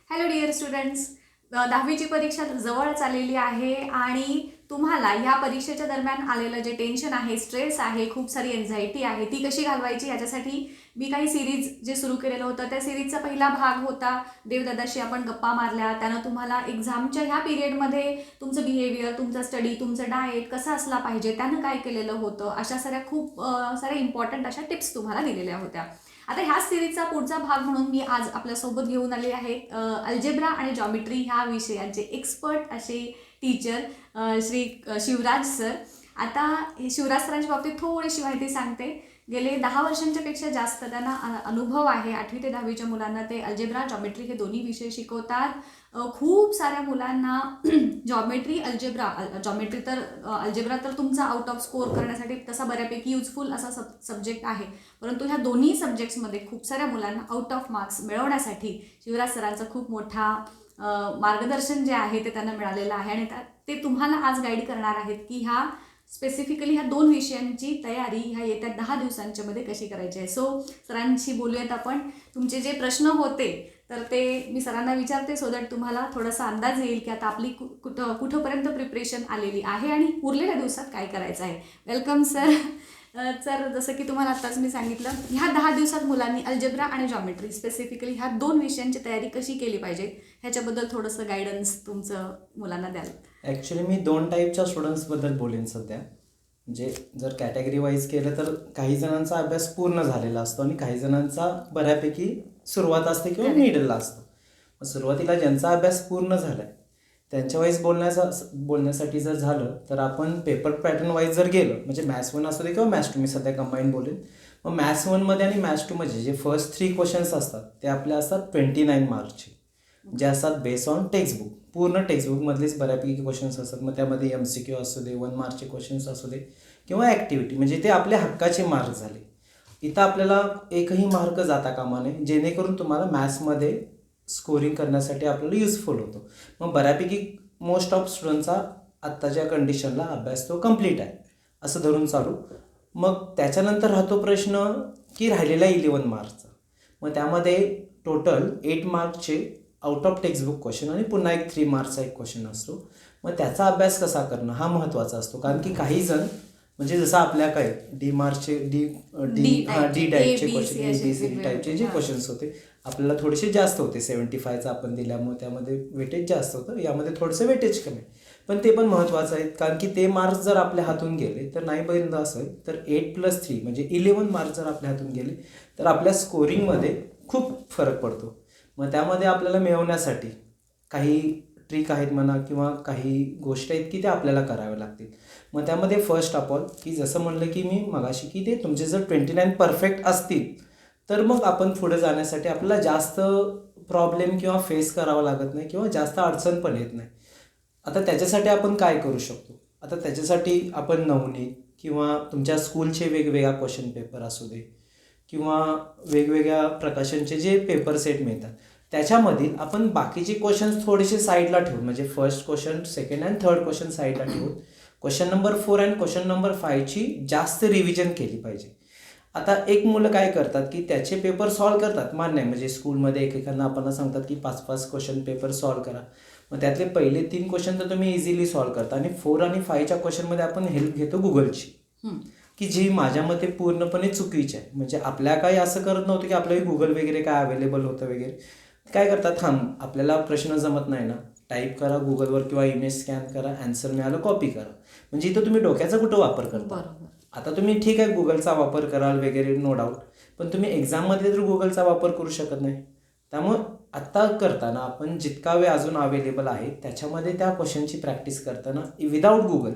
Hello dear students. 10वीची परीक्षा जवळच आलेली आहे आणि तुम्हाला ह्या परीक्षेच्या दरम्यान आलेलं जे टेन्शन आहे, स्ट्रेस आहे, खूप सारी एन्झायटी आहे, ती कशी घालवायची याच्यासाठी मी काही सिरीज जे सुरू केलेलं होतं त्या सिरीजचा पहिला भाग होता. देवदादाशी आपण गप्पा मारल्या. त्यानं तुम्हाला एक्झामच्या ह्या पिरियडमध्ये तुमचं बिहेवियर, तुमचा स्टडी, तुमचं डाएट कसा असला पाहिजे, त्यानं काय केलेलं होतं, अशा खूप साऱ्या इम्पॉर्टंट अशा टिप्स तुम्हाला दिलेल्या होत्या. आता ह्या सिरीजचा पुढचा भाग म्हणून मी आज आपल्यासोबत घेऊन आले आहेत अल्जेब्रा आणि जॉमेट्री ह्या विषयांचे एक्सपर्ट असे टीचर श्री शिवराज सर. आता हे शिवराज सरांच्या बाबतीत थोडीशी माहिती सांगते. गेले 10 वर्षांच्या पेक्षा जास्त त्यांना अनुभव आहे. 8वी ते 10वीच्या मुलांना ते अल्जेब्रा जॉमेट्री हे दोन्ही विषय शिकवतात. खूप साऱ्या मुलांना जॉमेट्री अल्जेब्रा तर तुमचा आउट ऑफ स्कोअर करण्यासाठी तसा बऱ्यापैकी युजफुल असा सब्जेक्ट आहे, परंतु ह्या दोन्ही सब्जेक्ट्समध्ये खूप साऱ्या मुलांना आउट ऑफ मार्क्स मिळवण्यासाठी शिवराज सरांचा खूप मोठा मार्गदर्शन जे आहे ते त्यांना मिळालेलं आहे आणि ते तुम्हाला आज गाईड करणार आहेत की स्पेसिफिकली ह्या 2 विषयांची तयारी ह्या येत्या 10 दिवसांच्या मध्ये कशी करायची आहे. सो सरांशी बोलूयात आपण. तुमचे जे प्रश्न होते तर ते मी सरांना विचारते, सो दॅट तुम्हाला थोडासा अंदाज येईल की आता आपली कुठंपर्यंत प्रिपरेशन आलेली आहे आणि उरलेल्या दिवसात काय करायचं आहे. Welcome sir. सर, जसं की तुम्हाला आत्ताच मी सांगितलं, ह्या 10 दिवसात मुलांनी अल्जेब्रा आणि जॉमेट्री स्पेसिफिकली ह्या 2 विषयांची तयारी कशी केली पाहिजे ह्याच्याबद्दल थोडंसं गायडन्स तुमचं मुलांना द्याल. ॲक्च्युली मी 2 टाईपच्या स्टुडंट्सबद्दल बोलेन सध्या. म्हणजे जर कॅटेगरी वाईज केलं तर काही जणांचा अभ्यास पूर्ण झालेला असतो आणि काही जणांचा बऱ्यापैकी सुरुवात असते किंवा मिडलला असतो. मग सुरुवातीला ज्यांचा अभ्यास पूर्ण झाला आहे त्यांच्या वाईज बोलण्यासाठी जर झालं तर आपण पेपर पॅटर्न वाईज जर गेलं, म्हणजे मॅथ्स 1 असू दे किंवा मॅथ्स 2, मी सध्या कंबाईन बोलेन. मग मॅथ्स 1मध्ये आणि मॅथ्स 2मध्ये जे फर्स्ट 3 क्वेश्चन्स असतात ते आपले असतात 29 मार्कचे, जे असतात बेस ऑन टेक्स्टबुक. पूर्ण टेक्स्टबुकमधलेच बऱ्यापैकी क्वेश्चन्स असतात. मग त्यामध्ये MCQ असू दे, 1 मार्कचे क्वेश्चन्स असू दे किंवा ॲक्टिव्हिटी, म्हणजे ते आपल्या हक्काचे मार्क झाले. इथं आपल्याला एकही मार्क जाता कामा नये, जेणेकरून तुम्हाला मॅथ्समध्ये स्कोरिंग करण्यासाठी आपल्याला युजफुल होतो. मग बऱ्यापैकी मोस्ट ऑफ स्टुडंटचा आत्ताच्या कंडिशनला अभ्यास तो कंप्लीट आहे असं धरून चालू. मग त्याच्यानंतर राहतो प्रश्न की राहिलेला 11 मार्कचा. मग त्यामध्ये टोटल 8 मार्कचे आउट ऑफ टेक्स्टबुक क्वेश्चन आणि पुन्हा एक 3 मार्क्सचा एक क्वेश्चन असतो. मग त्याचा अभ्यास कसा करणं हा महत्त्वाचा असतो, कारण की काही जण म्हणजे जसं आपल्या काय डी मार्कचे डी टाईपचे क्वेश्चन, ABCD टाईपचे जे क्वेश्चन्स होते आपल्याला थोडेसे जास्त होते. 75चा आपण दिल्यामुळे त्यामध्ये वेटेज जास्त होतं, यामध्ये थोडंसं वेटेज कमी. पण ते पण महत्त्वाचं आहे, कारण की ते मार्क्स जर आपल्या हातून गेले तर नाही बंद असेल तर 8+3 म्हणजे 11 मार्क्स जर आपल्या हातून गेले तर आपल्या स्कोरिंगमध्ये खूप फरक पडतो. मग त्यामध्ये आपल्याला मिळवण्यासाठी काही ट्रिक आहेत म्हणा किंवा काही गोष्टी आहेत की त्या आपल्याला कराव्या लागतील. मग त्यामध्ये फर्स्ट ऑफ ऑल की जसं म्हणलं की मी मगाशी की ते तुमचे जर 29 परफेक्ट असतील तर मग आपण पुढे जाण्यासाठी आपल्याला जास्त प्रॉब्लेम किंवा फेस करावा लागत नाही किंवा जास्त अडचण पण येत नाही. आता त्याच्यासाठी आपण काय करू शकतो? आता त्याच्यासाठी आपण नवनीत किंवा तुमच्या स्कूलचे वेगवेगळ्या क्वेश्चन पेपर असू दे किंवा वेगवेगळ्या प्रकाशनचे जे पेपर सेट मिळतात त्याच्यामधील आपण बाकीचे क्वेश्चन्स थोडेसे साईडला ठेवून, म्हणजे first question, second and third question साईडला ठेवून क्वेश्चन नंबर 4 आणि क्वेश्चन नंबर 5ची जास्त रिव्हिजन केली पाहिजे. आता एक मुलं काय करतात की त्याचे पेपर सॉल्व करतात, मान्य आहे, म्हणजे स्कूलमध्ये एकेकांना आपण सांगतात की 5-5 क्वेश्चन पेपर सॉल्व करा. मग त्यातले पहिले 3 क्वेश्चन तर तुम्ही इझिली सॉल्व करता आणि 4 आणि 5च्या क्वेश्चनमध्ये आपण हेल्प घेतो गुगलची, की जी माझ्या मते पूर्णपणे चुकीची आहे. म्हणजे आपल्या काही असं करत नव्हतं की आपल्याला गुगल वगैरे काय अवेलेबल होतं वगैरे. काय करतात, आपल्याला प्रश्न जमत नाही ना, टाईप करा गुगलवर किंवा इमेज स्कॅन करा, ॲन्सर मिळालं कॉपी करा. म्हणजे इथं तुम्ही डोक्याचा कुठं वापर करता. आता तुम्ही ठीक आहे गुगलचा वापर कराल वगैरे, नो डाऊट, पण तुम्ही एक्झाममध्ये तर गुगलचा वापर करू शकत नाही. त्यामुळं आत्ता करताना आपण जितका वेळ अजून अवेलेबल आहे त्याच्यामध्ये त्या क्वेश्चनची प्रॅक्टिस करताना विदाऊट गुगल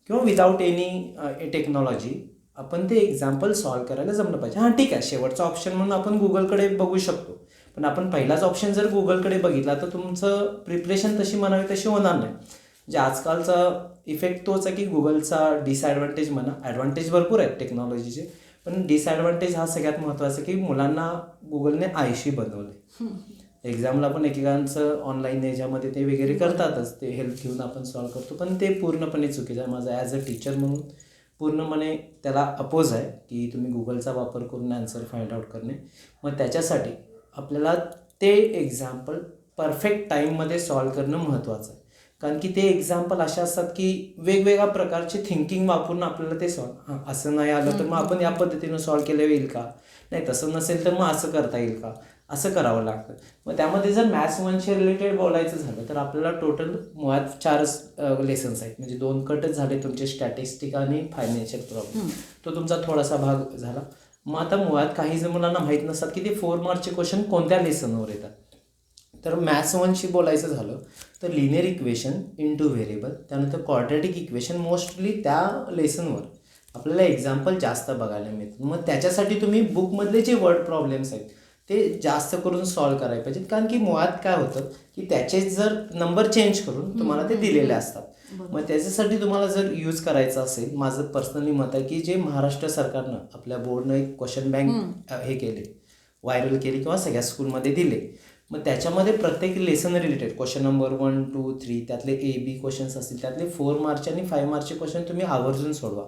किंवा विदाऊट एनी टेक्नॉलॉजी आपण ते एक्झाम्पल सॉल्व करायला जमलं पाहिजे. हां ठीक आहे, शेवटचा ऑप्शन म्हणून आपण गुगलकडे बघू शकतो, पण आपण पहिलाच ऑप्शन जर गुगलकडे बघितला तर तुमचं प्रिपरेशन तशी म्हणावी तशी होणार नाही. म्हणजे आजकालचा इफेक्ट तोच आहे की गुगलचा डिसॲडव्हान्टेज म्हणा, ॲडव्हान्टेज भरपूर आहेत टेक्नॉलॉजीचे, पण डिसॲडव्हान्टेज हा सगळ्यात महत्त्वाचा की मुलांना गुगलने आळशी बनवले. एक्झामला पण एकेकांचं ऑनलाईन याच्यामध्ये ते वगैरे करतातच, ते हेल्प घेऊन आपण सॉल्व करतो, पण ते पूर्णपणे चुकीचं आहे. माझं ॲज अ टीचर म्हणून पूर्णपणे त्याला अपोज आहे की तुम्ही गुगलचा वापर करून ॲन्सर फाइंड आउट करणे. मग त्याच्यासाठी आपल्याला ते एक्झाम्पल परफेक्ट टाईममध्ये सॉल्व करणं महत्त्वाचं आहे. कारण की ते एक्झाम्पल असे असतात की वेगवेगळ्या प्रकारचे थिंकिंग वापरून आपल्याला ते सॉल्व, असं नाही आलं तर मग आपण या पद्धतीनं सॉल्व केलं येईल का, नाही तसं नसेल तर मग असं करता येईल का, असं करावं लागतं. मग त्यामध्ये जर मॅथ्स 1शी रिलेटेड बोलायचं झालं तर आपल्याला टोटल मुळात 4 लेसन्स आहेत. म्हणजे 2 कटच झाले तुमचे, स्टॅटिस्टिक आणि फायनान्शियल प्रॉब्लेम, तो तुमचा थोडासा भाग झाला. मग आता मुळात काही जण मुलांना माहीत नसतात की ते 4 मार्कचे क्वेश्चन कोणत्या लेसनवर येतात. तर मॅथ्स 1शी बोलायचं झालं तर लिनियर इक्वेशन इंटू व्हेरिएबल, त्यानंतर क्वाड्रॅटिक इक्वेशन मोस्टली त्या लेसनवर आपल्याला एक्झाम्पल जास्त बघायला मिळतात. मग त्याच्यासाठी तुम्ही बुकमधले जे वर्ड प्रॉब्लेम्स आहेत ते जास्त करून सॉल्व करायला पाहिजेत. कारण की मुळात काय होतं की त्याचे जर नंबर चेंज करून तुम्हाला ते दिलेले असतात. मग त्याच्यासाठी तुम्हाला जर यूज करायचं असेल, माझं पर्सनली मत आहे की जे महाराष्ट्र सरकारनं आपल्या बोर्डनं एक क्वेश्चन बँक हे केले, व्हायरल केली किंवा सगळ्या स्कूलमध्ये दिले. मग त्याच्यामध्ये प्रत्येक लेसन रिलेटेड क्वेश्चन नंबर 1, 2, 3 त्यातले A-B क्वेश्चन्स असतील, त्यातले 4 मार्कचे आणि 5 मार्कचे क्वेश्चन तुम्ही आवर्जून सोडवा.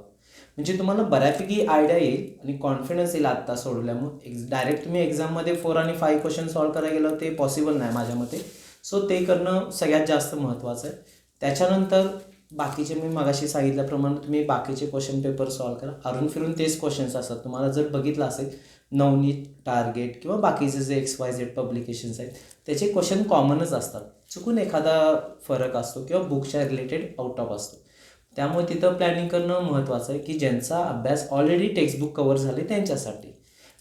म्हणजे तुम्हाला बऱ्यापैकी आयडिया येईल आणि कॉन्फिडन्स येईल आत्ता सोडल्यामुळे. डायरेक्ट तुम्ही एक्झाममध्ये 4 आणि 5 क्वेश्चन सॉल्व करायला गेलं ते पॉसिबल नाही माझ्या मते. सो ते करणं सगळ्यात जास्त महत्त्वाचं आहे. त्याच्यानंतर बाकीचे मी मगाशी सांगितल्याप्रमाणे तुम्ही बाकीचे क्वेश्चन पेपर सॉल्व करा. अरून फिरून तेच क्वेश्चन्स असतात. तुम्हाला जर बघितलं असेल नवनीत, टार्गेट किंवा बाकीचे जे XYZ पब्लिकेशन्स आहेत त्याचे क्वेश्चन कॉमनच असतात. चुकून एखादा फरक असतो किंवा बुकच्या रिलेटेड आउट ऑफ असतो. त्यामुळे तिथं प्लॅनिंग करणं महत्त्वाचं आहे की ज्यांचा अभ्यास ऑलरेडी टेक्स्टबुक कवर झाले त्यांच्यासाठी.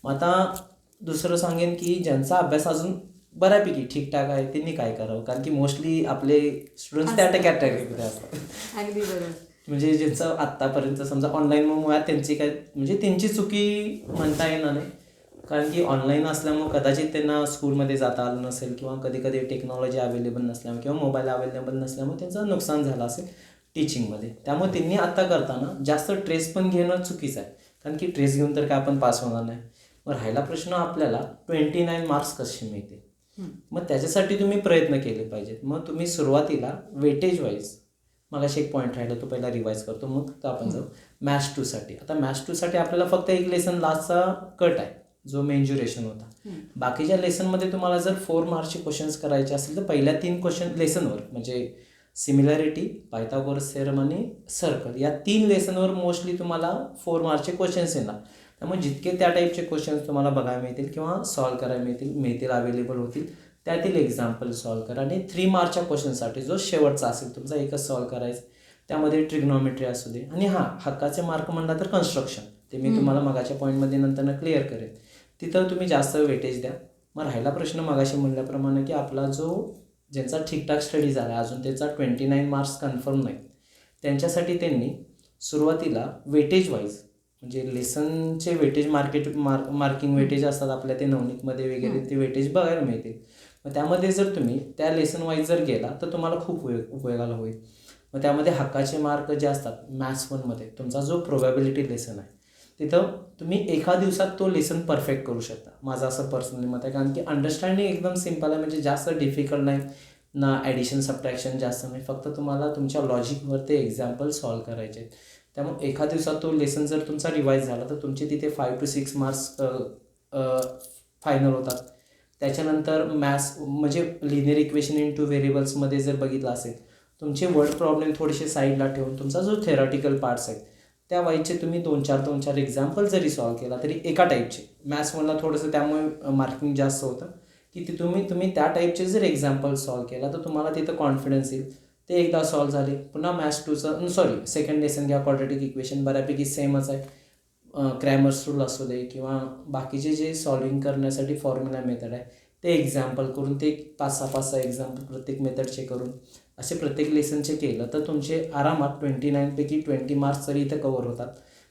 मग आता दुसरं सांगेन की ज्यांचा अभ्यास अजून बऱ्यापैकी ठीकठाक आहे त्यांनी काय करावं. कारण की मोस्टली आपले स्टुडंट्स त्या कॅटेगरीमध्ये असतात. अगदी बरोबर. म्हणजे ज्यांचं आत्तापर्यंत समजा ऑनलाईन मग मुळात त्यांची काय म्हणजे त्यांची चुकी म्हणता येणार नाही. कारण की ऑनलाईन असल्यामुळे कदाचित त्यांना स्कूलमध्ये जाता आलं नसेल किंवा कधी कधी टेक्नॉलॉजी अवेलेबल नसल्यामुळे किंवा मोबाईल अवेलेबल नसल्यामुळे त्यांचं नुकसान झालं असेल टीचिंगमध्ये. त्यामुळे त्यांनी आत्ता करताना जास्त ट्रेस पण घेणं चुकीचं आहे. कारण की ट्रेस घेऊन तर काय आपण पास होणार नाही. मग राहिला प्रश्न आपल्याला 29 मार्क्स कसे मिळते. मग त्याच्यासाठी तुम्ही प्रयत्न केले पाहिजेत. मग तुम्ही सुरुवातीला वेटेज वाईज, मगाशी एक पॉईंट राहिला तो पहिला रिवाईज करतो मग तर आपण जाऊ मॅथ्स 2साठी. आता मॅथ्स 2साठी आपल्याला फक्त एक लेसन लास्टचा कट आहे जो मेंज्युरेशन होता. बाकीच्या लेसनमध्ये तुम्हाला जर 4 मार्कचे क्वेश्चन्स करायचे असेल तर पहिल्या 3 क्वेश्चन लेसनवर म्हणजे सिमिलॅरिटी, पायथागोरस थेरम आणि सर्कल या 3 लेसनवर मोस्टली तुम्हाला 4 मार्कचे क्वेश्चन्स येणार. त्यामुळे जितके त्या टाईपचे क्वेश्चन्स तुम्हाला बघायला मिळतील किंवा सॉल्व करायला मिळतील अवेलेबल होतील त्यातील एक्झाम्पल सॉल्व करा. आणि 3 मार्कच्या क्वेश्चनसाठी जो शेवटचा असेल तुमचा एकच सॉल्व करायचं, त्यामध्ये ट्रिग्नॉमेट्री असू दे आणि हक्काचे मार्क म्हणला तर कन्स्ट्रक्शन, ते मी तुम्हाला मगाच्या पॉईंटमध्ये नंतर क्लिअर करेन. तिथं तुम्ही जास्त वेटेज द्या. मग राहिला प्रश्न मगाशी म्हणल्याप्रमाणे की आपला ज्यांचा ठीकठाक स्टडी झाला अजून त्याचा 29 मार्क्स कन्फर्म नाही, त्यांच्यासाठी त्यांनी सुरुवातीला वेटेज वाईज म्हणजे लेसनचे वेटेज मार्किंग वेटेज असतात आपल्या ते नवनीतमध्ये वगैरे ते वेटेज बघायला मिळतील. मग त्यामध्ये जर तुम्ही त्या लेसन वाईज जर गेला तर तुम्हाला खूप उपयोगाला होईल. मग त्यामध्ये हक्काचे मार्क जे असतात मॅथ्स 1मध्ये तुमचा जो प्रोबॅबिलिटी लेसन आहे तिथं तुम्ही एका दिवसात तो लेसन परफेक्ट करू शकता, माझं असं पर्सनली मत आहे. कारण की अंडरस्टँडिंग एकदम सिम्पल आहे. म्हणजे जास्त डिफिकल्ट नाही ना, ॲडिशन सबट्रॅक्शन जास्त नाही, फक्त तुम्हाला तुमच्या लॉजिकवर ते एक्झाम्पल सॉल्व करायचे आहेत. त्यामुळे एका दिवसात तो लेसन जर तुमचा रिवाईज झाला तर तुमचे तिथे 5 to 6 मार्क्स फायनल होतात. त्याच्यानंतर मॅथ्स म्हणजे लिनियर इक्वेशन इंटू व्हेरिएबल्समध्ये जर बघितलं असेल तुमचे वर्ड प्रॉब्लेम थोडेसे साईडला ठेवून तुमचा जो थेरॉटिकल पार्ट्स आहेत त्या वाईजचे तुम्ही 2-4 एक्झाम्पल जरी सॉल्व केला तरी एका टाईपचे, मॅथ्स म्हणला थोडंसं त्यामुळे मार्किंग जास्त होतं की ते तुम्ही त्या टाईपचे जर एक्झाम्पल सॉल्व केला तर तुम्हाला तिथं कॉन्फिडन्स येईल. ते एकदा सॉल्व झाले पुन्हा मॅथ्स 2चं सेकंड लेसन घ्या, क्वाड्रॅटिक इक्वेशन बऱ्यापैकी सेमच आहे. क्रॅमर्स रूल असू दे किंवा बाकीचे जे सॉल्विंग करण्यासाठी फॉर्म्युला मेथड आहे ते एक्झाम्पल करून ते 5-6 एक्झाम्पल प्रत्येक मेथडचे करून असे प्रत्येक लेसनचे केलं तर तुमचे आरामात 29पैकी 20 मार्क्स तरी इथं कवर होतात.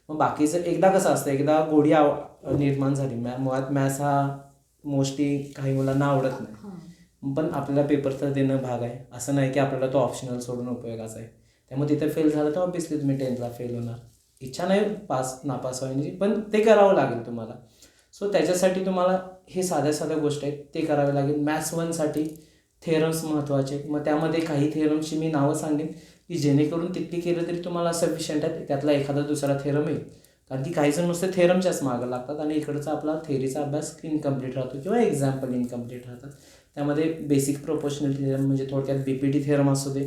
मग बाकीचं एकदा कसं असतं, एकदा गोडी निर्माण झाली मुळात मॅथ्स हा मोस्टली काही मुलांना आवडत नाही, पण आपल्याला पेपर तर देणं भाग आहे. असं नाही की आपल्याला तो ऑप्शनल सोडून उपयोगाचा आहे. त्यामुळे तिथे फेल झालं तर ऑब्व्हियसली तुम्ही 10th फेल होणार. इच्छा नाही नापास व्हायची, पण ते करावं लागेल तुम्हाला. सो त्याच्यासाठी तुम्हाला हे साध्या गोष्टी आहेत ते करावे लागेल. मॅथ्स 1साठी थेरम्स महत्त्वाचे. मग त्यामध्ये काही थेरम्सची मी नावं सांगेन की जेणेकरून तितकी केलं तरी तुम्हाला सफिशियंट आहे. त्यातला एखादा दुसरा थेरम येईल कारण की काही जण नुसते थेरमच्याच मागं लागतात आणि इकडचा आपला थेअरीचा अभ्यास इनकम्प्लीट राहतो किंवा एक्झाम्पल इनकम्प्लीट राहतात. त्यामध्ये बेसिक प्रोपोर्शनल थिअरम म्हणजे थोडक्यात BPT थिअरम असू दे,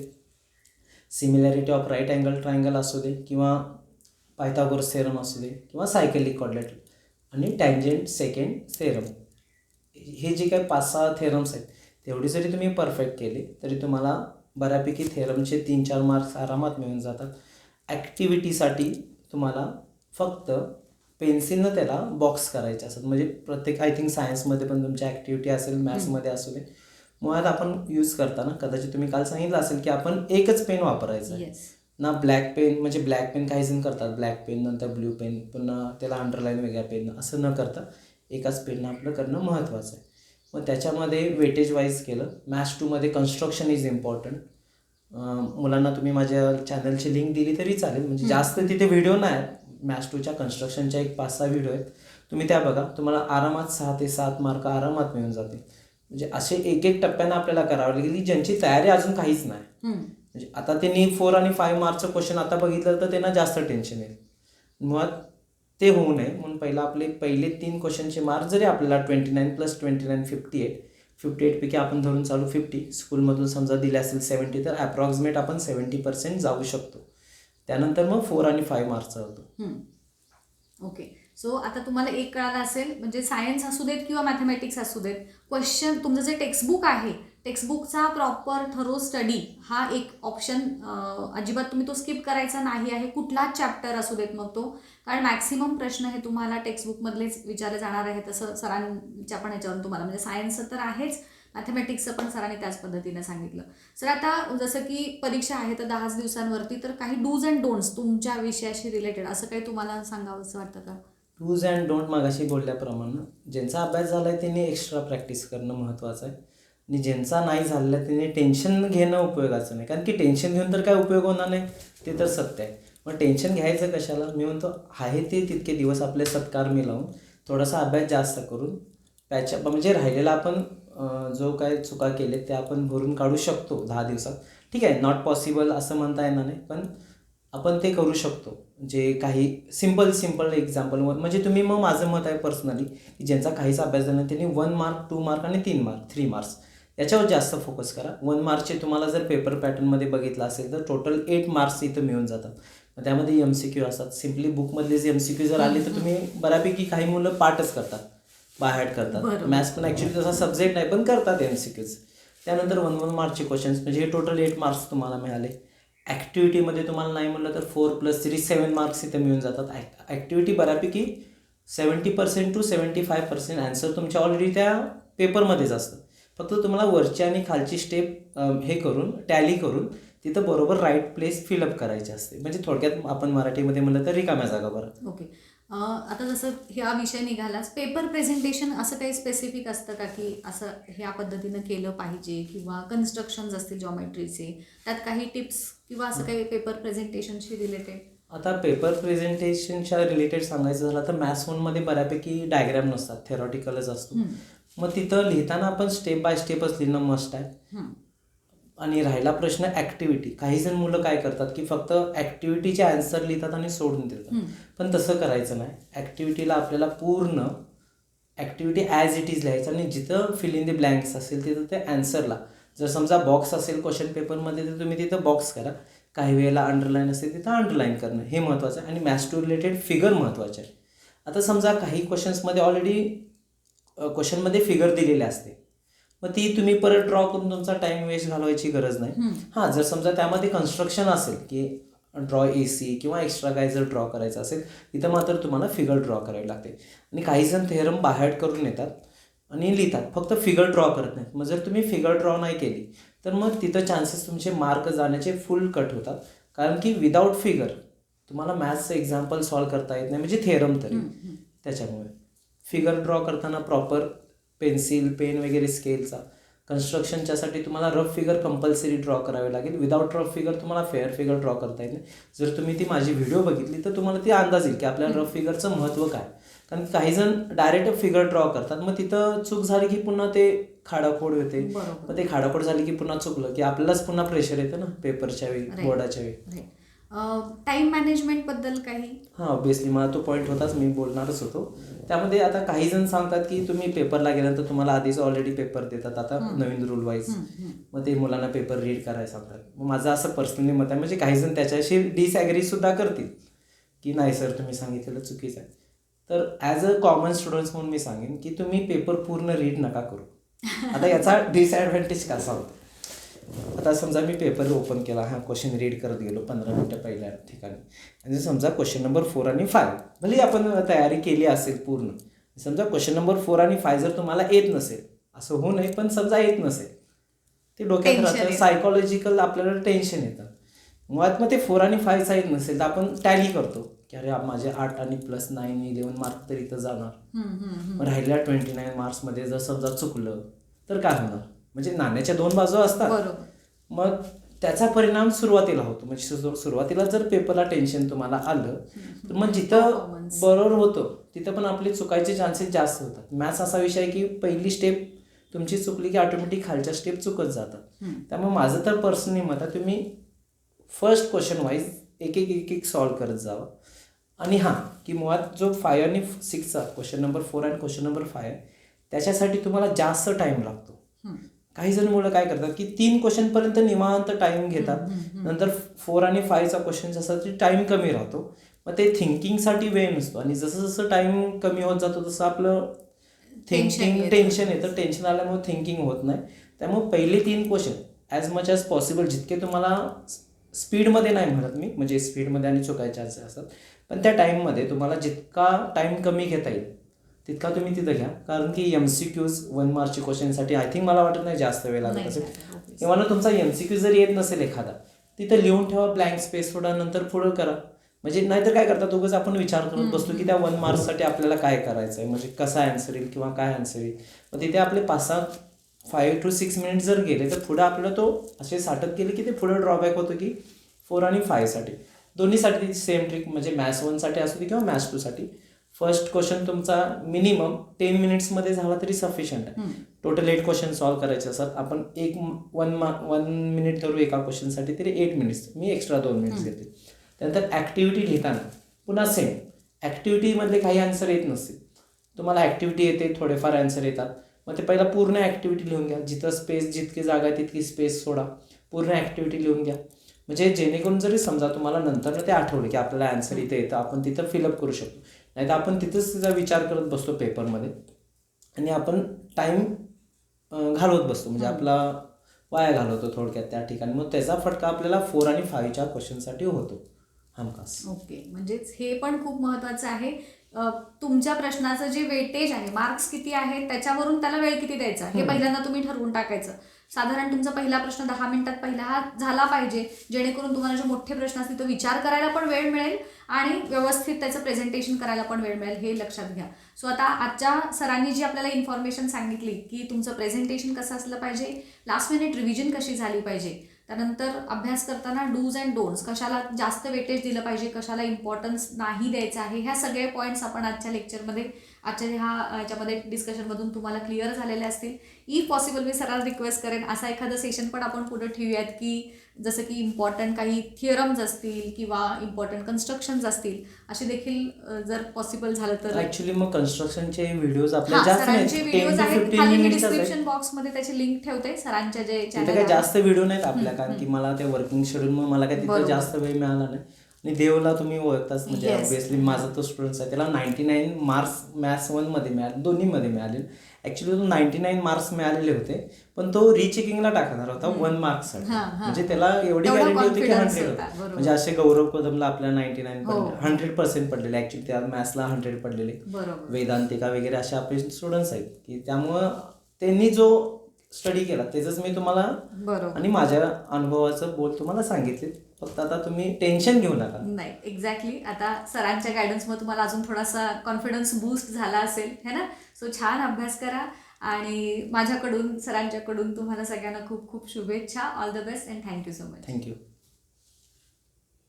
similarity of right angle triangle असू दे किंवा पायथागोरस थेरम असू दे किंवा सायकलिक क्वाड्रॅटिक आणि टँजेंट सेकंड थेरम, हे जे काही 5-6 थेरम्स आहेत तेवढी जरी तुम्ही परफेक्ट केले तरी तुम्हाला बऱ्यापैकी थेरमचे 3-4 मार्क्स आरामात मिळून जातात. ॲक्टिव्हिटीसाठी तुम्हाला फक्त पेन्सिलनं त्याला बॉक्स करायचे असतात. म्हणजे प्रत्येक आय थिंक सायन्समध्ये पण तुमच्या ॲक्टिव्हिटी असेल, मॅथ्समध्ये असू दे, मुळात आपण यूज करताना कदाचित तुम्ही काल सांगितलं असेल की आपण एकच पेन वापरायचं आहे ना. ब्लॅक पेन म्हणजे ब्लॅक पेन काही जण करतात, ब्लॅक पेन नंतर ब्ल्यू पेन पुन्हा त्याला अंडरलाईन वेगळ्या पेन, असं न करता एकाच पेननं आपलं करणं महत्त्वाचं आहे. मग त्याच्यामध्ये वेटेज वाईज केलं. मॅथ्स 2मध्ये कन्स्ट्रक्शन इज इम्पॉर्टंट. मुलांना तुम्ही माझ्या चॅनलची लिंक दिली तरी चालेल, म्हणजे जास्त तिथे व्हिडिओ नाही आहेत. मॅथ्स 2च्या कन्स्ट्रक्शनच्या एक 5-6 व्हिडिओ आहेत, तुम्ही त्या बघा. तुम्हाला आरामात 6 ते 7 मार्क आरामात मिळून जातील. म्हणजे असे एक टप्प्यानं आपल्याला करावं लागेल ज्यांची तयारी अजून काहीच नाही. म्हणजे आता त्यांनी 4 आणि 5 मार्कचं क्वेश्चन आता बघितलं तर त्यांना जास्त टेन्शन येईल. मुळात ते होऊ नये म्हणून पहिले 3 क्वेश्चनचे मार्क जरी आपल्याला 29 + 29 58 पैकी आपण धरून चालू 50, स्कूलमधून समजा दिले असेल 70 तर ॲप्रॉक्सिमेट आपण 70% जाऊ शकतो. त्यानंतर मग 4 आणि 5 मार्कचा होतो. ओके. सो आता तुम्हाला एक कळालं असेल, म्हणजे सायन्स असू देत किंवा मॅथमॅटिक्स असू देत, क्वेश्चन तुमचं जे टेक्स्टबुक आहे, टेक्स्टबुकचा प्रॉपर थरो स्टडी हा एक ऑप्शन अजिबात तुम्ही तो स्किप करायचा नाही आहे. कुठलाच चॅप्टर असू देत मग तो, कारण मॅक्सिमम प्रश्न हे तुम्हाला टेक्स्टबुकमधलेच विचारले जाणार आहेत. तसं सरांच्या पण ह्याच्यावरून तुम्हाला, म्हणजे सायन्सचं तर आहेच, मॅथमॅटिक्सचं पण सरांनी त्याच पद्धतीने सांगितलं. सर आता जसं की परीक्षा आहे तर 10 दिवसांवरती, तर काही डूज अँड डोंट्स तुमच्या विषयाशी रिलेटेड असं काही तुम्हाला सांगावं असं वाटतं का? डूज अँड डोंट मागाशी बोलल्याप्रमाणे ज्यांचा अभ्यास झाला आहे त्यांनी एक्स्ट्रा प्रॅक्टिस करणं महत्त्वाचं आहे आणि ज्यांचा नाही झालेला आहे त्यांनी टेन्शन घेणं उपयोगाचं नाही. कारण की टेन्शन घेऊन तर काय उपयोग होणार नाही, ते तर सत्य आहे. मग टेन्शन घ्यायचं कशाला? मी म्हणतो आहे ते तितके दिवस आपले सत्कार मिळवून थोडासा अभ्यास जास्त करून पॅचअप, म्हणजे राहिलेला आपण जो काय चुका केले ते आपण भरून काढू शकतो 10 दिवसात. ठीक आहे, नॉट पॉसिबल असं म्हणता येणार नाही, पण आपण ते करू शकतो. जे काही सिम्पल एक्झाम्पल, म्हणजे तुम्ही, मग माझं मत आहे पर्सनली की ज्यांचा काहीच अभ्यास झाला नाही त्यांनी 1 मार्क 2 मार्क आणि 3 मार्क्स याच्यावर जास्त फोकस करा. 1 मार्कचे तुम्हाला जर पेपर पॅटर्नमध्ये बघितलं असेल तर टोटल 8 मार्क्स इथं मिळून जातात. मग त्यामध्ये MCQ असतात. सिम्पली बुकमधले जे MCQ जर आले तर तुम्ही बऱ्यापैकी, काही मुलं पाठच करतात, बाय करतात. मॅथ्स पण ॲक्च्युली तसा सब्जेक्ट नाही पण करतात MCQs. त्यानंतर 1 मार्कचे क्वेश्चन्स, म्हणजे हे टोटल 8 मार्क्स तुम्हाला मिळाले. ॲक्टिव्हिटीमध्ये तुम्हाला नाही म्हणलं तर 4 + 3 7 मार्क्स इथे मिळून जातात. ॲक्टिव्हिटी बऱ्यापैकी 70% to 75% ॲन्सर तुमच्या ऑलरेडी त्या पेपरमध्येच असतं. फक्त तुम्हाला वरची आणि खालची स्टेप हे करून टॅली करून तिथं बरोबर राईट प्लेस फिलअप करायची असते. म्हणजे थोडक्यात आपण मराठीमध्ये म्हणलं तर रिकाम्या जागा बरं. ओके. आता जसं ह्या विषय निघालाच, पेपर प्रेझेंटेशन असं काही स्पेसिफिक असतं का की असं ह्या पद्धतीनं केलं पाहिजे, किंवा कन्स्ट्रक्शन्स असतील जॉमेट्रीचे, त्यात काही टिप्स किंवा असं काही पेपर प्रेझेंटेशनशी रिलेटेड? आता पेपर प्रेझेंटेशनच्या रिलेटेड सांगायचं झालं तर मॅथ्स 1मध्ये बऱ्यापैकी डायग्राम नसतात, थेरॉटिकलच असतो. मग तिथं लिहिताना आपण स्टेप बाय स्टेपच लिहिणं मस्ट आहे. आणि राहिला प्रश्न ॲक्टिव्हिटी, काही जण मुलं काय करतात की फक्त ॲक्टिव्हिटीचे आन्सर लिहितात आणि सोडून देतात, पण तसं करायचं नाही. ॲक्टिव्हिटीला आपल्याला पूर्ण ॲक्टिव्हिटी ॲज इट इज लिहायचं आणि जिथं फिल इन द ब्लँक्स असेल तिथं ते आन्सरला, जर समजा बॉक्स असेल क्वेश्चन पेपरमध्ये तर तुम्ही तिथं बॉक्स करा, काही वेळेला अंडरलाईन असेल तिथं अंडरलाईन करणं हे महत्त्वाचं आहे. आणि मॅथ्स टू रिलेटेड फिगर महत्त्वाचे आहे. आता समजा काही क्वेश्चन्समध्ये ऑलरेडी क्वेश्चनमध्ये फिगर दिलेले असते, मग ती तुम्ही परत ड्रॉ करून तुमचा टाईम वेस्ट घालवायची गरज नाही. हां, जर समजा त्यामध्ये कन्स्ट्रक्शन असेल की ड्रॉ AC किंवा एक्स्ट्रा काय जर ड्रॉ करायचं असेल तिथं मात्र तुम्हाला फिगर ड्रॉ करावी लागते. आणि काही जण थेरम बाहेर करून येतात आणि लिहितात, फक्त फिगर ड्रॉ करत नाहीत. मग जर तुम्ही फिगर ड्रॉ नाही केली तर मग तिथं चान्सेस तुमचे मार्क जाण्याचे फुल कट होतात. कारण की विदाऊट फिगर तुम्हाला मॅथ्सचं एक्झाम्पल सॉल्व करता येत नाही, म्हणजे थेरम तरी. त्याच्यामुळे फिगर ड्रॉ करताना प्रॉपर पेन्सिल, पेन वगैरे स्केलचा, कन्स्ट्रक्शनच्यासाठी तुम्हाला रफ फिगर कंपल्सरी ड्रॉ करावी लागेल. विदाऊट रफ फिगर तुम्हाला फेअर फिगर ड्रॉ करता येत नाही. जर तुम्ही ती माझी व्हिडिओ बघितली तर तुम्हाला ती अंदाज येईल की आपल्याला रफ फिगरचं महत्त्व काय. कारण काही जण डायरेक्ट फिगर ड्रॉ करतात, मग तिथं चूक झाली की पुन्हा ते खाडाखोड होते. मग ते खाडाखोड झाली की पुन्हा चुकलं की आपल्यालाच पुन्हा प्रेशर येतं ना पेपरच्या वेळी, बोर्डाच्या वेळी. टाईम मॅनेजमेंटबद्दल काही? हां, ऑब्विसली मला तो पॉईंट होताच, मी बोलणारच होतो. त्यामध्ये आता काही जण सांगतात की तुम्ही पेपरला गेल्यानंतर तुम्हाला आधीच ऑलरेडी पेपर देतात आता नवीन रूल वाईज, मग ते मुलांना पेपर रीड करायला सांगतात. मग माझं असं पर्सनली मत आहे, म्हणजे काही जण त्याच्याशी डिसॲग्री सुद्धा करतील की नाही सर तुम्ही सांगितलेलं चुकीचं आहे. तर ॲज अ कॉमन स्टुडंट्स म्हणून मी सांगेन की तुम्ही पेपर पूर्ण रीड नका करू. आता याचा डिसॲडव्हान्टेज कसा होतो, आता समजा मी पेपर ओपन केला, हा क्वेश्चन रीड करत गेलो 15 मिनटं पहिल्या ठिकाणी, आणि समजा क्वेश्चन नंबर 4 आणि 5 भले आपण तयारी केली असेल पूर्ण, समजा क्वेश्चन नंबर 4 आणि 5 जर तुम्हाला येत नसेल, असं होऊ नये पण समजा येत नसेल, ते डोक्यात राहतं, सायकोलॉजिकल आपल्याला टेन्शन येतं. मुळात मग ते 4 आणि 5 येत नसेल तर आपण टॅली करतो की अरे माझे 8 आणि प्लस 9 11 मार्क तर इथं जाणार, मग राहिलेल्या 29 मार्क्समध्ये जर समजा चुकलं तर काय होणार, म्हणजे नाण्याच्या दोन बाजू असतात. मग त्याचा परिणाम सुरुवातीला होतो, म्हणजे सुरुवातीला जर पेपरला टेन्शन तुम्हाला आलं तर मग जिथं बरोबर होतं तिथं पण आपले चुकायचे चान्सेस जास्त होतात. मॅथ्स असा विषय आहे की पहिली स्टेप तुमची चुकली की ऑटोमॅटिक खालच्या स्टेप चुकत जातात. त्यामुळे माझं तर पर्सनली मत आहे तुम्ही फर्स्ट क्वेश्चन वाईज एक एक सॉल्व्ह करत जावं. आणि हां, की मुळात जो 5 आणि 6चा क्वेश्चन नंबर 4 आणि क्वेश्चन नंबर 5 त्याच्यासाठी तुम्हाला जास्त टाईम लागतो. काही जण मुलं काय करतात की 3 क्वेश्चनपर्यंत निवांत टाईम घेतात, नंतर 4 आणि 5चा क्वेश्चन जसा टाईम कमी राहतो, मग ते थिंकिंगसाठी वेळ नसतो, आणि जसं जसं टाईम कमी होत जातो तसं आपलं टेन्शन येतं, टेन्शन आल्यामुळे थिंकिंग होत नाही. त्यामुळे पहिले 3 question as much as possible जितके तुम्हाला स्पीडमध्ये नाही म्हणत मी, म्हणजे स्पीडमध्ये आणि चुकायचे चान्सेस असतात, पण त्या टाईममध्ये तुम्हाला जितका टाईम कमी घेता येईल तितका तुम्ही तिथं घ्या. कारण की MCQs 1 मार्कच्या क्वेश्चनसाठी आय थिंक मला वाटत नाही जास्त वेळ लागत असेल. किंवा तुमचा MCQ जर येत नसेल एखादा, तिथं लिहून ठेवा, ब्लँक स्पेस सोडा, नंतर पुढं करा. म्हणजे नाहीतर काय करतात उगाच आपण विचार करत बसतो की त्या 1 मार्क्ससाठी आपल्याला काय करायचं आहे, म्हणजे कसा आन्सर येईल किंवा काय आन्सर येईल. मग तिथे आपले 5 to 6 मिनिट्स जर गेले तर पुढं आपलं तो असे साठत गेले की ते पुढं ड्रॉबॅक होतं की 4 आणि 5साठी दोन्हीसाठी सेम ट्रिक, म्हणजे मॅथ्स 1साठी असू दे किंवा मॅथ्स 2साठी. फर्स्ट क्वेश्चन तुमचा मिनिमम 10 मिनिट्समध्ये झाला तरी सफिशियंट आहे. टोटल 8 क्वेश्चन सॉल्व्ह करायचे असतात. आपण 1 मिनिट धरू एका क्वेश्चनसाठी, तरी 8 मिनिट्स, मी एक्स्ट्रा 2 मिनिट्स घेते. त्यानंतर ॲक्टिव्हिटी लिहिताना पुन्हा सेम, ॲक्टिव्हिटीमधले काही आन्सर येत नसतील, तुम्हाला ॲक्टिव्हिटी येते, थोडेफार आन्सर येतात, मग ते पहिला पूर्ण ॲक्टिव्हिटी लिहून घ्या, जिथं स्पेस जितकी जागा आहे तितकी स्पेस सोडा, पूर्ण ॲक्टिव्हिटी लिहून घ्या. म्हणजे जेणेकरून जरी समजा तुम्हाला नंतर ते आठवलं की आपल्याला आन्सर इथे येतं, आपण तिथं फिलअप करू शकतो. नाही तर आपण तिथंच तिचा विचार करत बसतो पेपरमध्ये आणि आपण टाईम घालवत बसतो, म्हणजे आपला वाया घालवतो थोडक्यात त्या ठिकाणी. मग त्याचा फटका आपल्याला 4 आणि 5च्या क्वेश्चनसाठी होतो हमखास. ओके, म्हणजेच हे पण खूप महत्त्वाचं आहे. तुमच्या प्रश्नाचं जे वेटेज आहे, मार्क्स किती आहेत त्याच्यावरून त्याला वेळ किती द्यायचा हे पहिल्यांदा तुम्ही ठरवून टाकायचं. साधारण तुमचा पहिला प्रश्न 10 मिनिटात पहिला हा झाला पाहिजे, जेणेकरून तुम्हाला जे मोठे प्रश्न असतील तो विचार करायला पण वेळ मिळेल आणि व्यवस्थित त्याचं प्रेझेंटेशन करायला पण वेळ मिळेल, हे लक्षात घ्या. सो आता आजच्या सरांनी जी आपल्याला इन्फॉर्मेशन सांगितली की तुमचं प्रेझेंटेशन कसं असलं पाहिजे, लास्ट मिनिट रिव्हिजन कशी झाली पाहिजे, त्यानंतर अभ्यास करताना डूज अँड डोंट्स, कशाला जास्त वेटेज दिलं पाहिजे, कशाला इम्पॉर्टन्स नाही द्यायचं आहे, ह्या सगळे पॉईंट्स आपण आजच्या लेक्चरमध्ये, आजच्या ह्याच्यामध्ये डिस्कशनमधून तुम्हाला क्लिअर झालेले असतील. इफ पॉसिबल मी सरांना रिक्वेस्ट करेन असा एखादं सेशन पण आपण पुढे ठेवूयात की जसं की इम्पॉर्टंट काही थिअरम्स असतील किंवा इम्पॉर्टंट कन्स्ट्रक्शन्स असतील, असे देखील जर पॉसिबल झालं तर. ऍक्च्युली मग कन्स्ट्रक्शनचे व्हिडिओज आपल्या जास्त सरांचे व्हिडिओज आहेत, खाली मी डिस्क्रिप्शन बॉक्समध्ये त्याची लिंक ठेवते सरांच्या जे चॅनल. काही जास्त व्हिडिओ नाहीत आपल्या, कारण की मला ते वर्किंग शेड्यूल मला काय तिथे जास्त वेळ मिळाला नाही. आणि देवला तुम्ही ओळखताच, म्हणजे ऑब्व्हियसली माझा तो स्टुडंट आहे, त्याला 99 मार्क्स मॅथ्स 1मध्ये मिळाले, दोन्हीमध्ये मिळाले. ॲक्च्युली तो 99 मार्क्स मिळालेले होते, पण तो रिचेकिंगला टाकणार होता 1 मार्क्ससाठी, म्हणजे त्याला एवढी गॅरंटी होती की 100 होता. म्हणजे असे गौरव कदमला आपल्या 99 पडले, 100% पडलेले, ॲक्च्युली त्या मॅथ्सला 100 पडलेले, वेदांतिका वगैरे असे आपले स्टुडंट्स आहेत की त्यामुळं त्यांनी जो स्टडी केला त्याचंच मी तुम्हाला आणि माझ्या अनुभवाचं बोल तुम्हाला सांगितले. फक्त आता तुम्ही टेन्शन घेऊ नका. नाही, एक्झॅक्टली. आता सरांच्या गायडन्समुळे तुम्हाला अजून थोडासा कॉन्फिडन्स बूस्ट झाला असेल, है ना. सो छान अभ्यास करा आणि माझ्याकडून, सरांच्याकडून तुम्हाला सगळ्यांना खूप खूप शुभेच्छा. All the best and thank you so much. Thank you.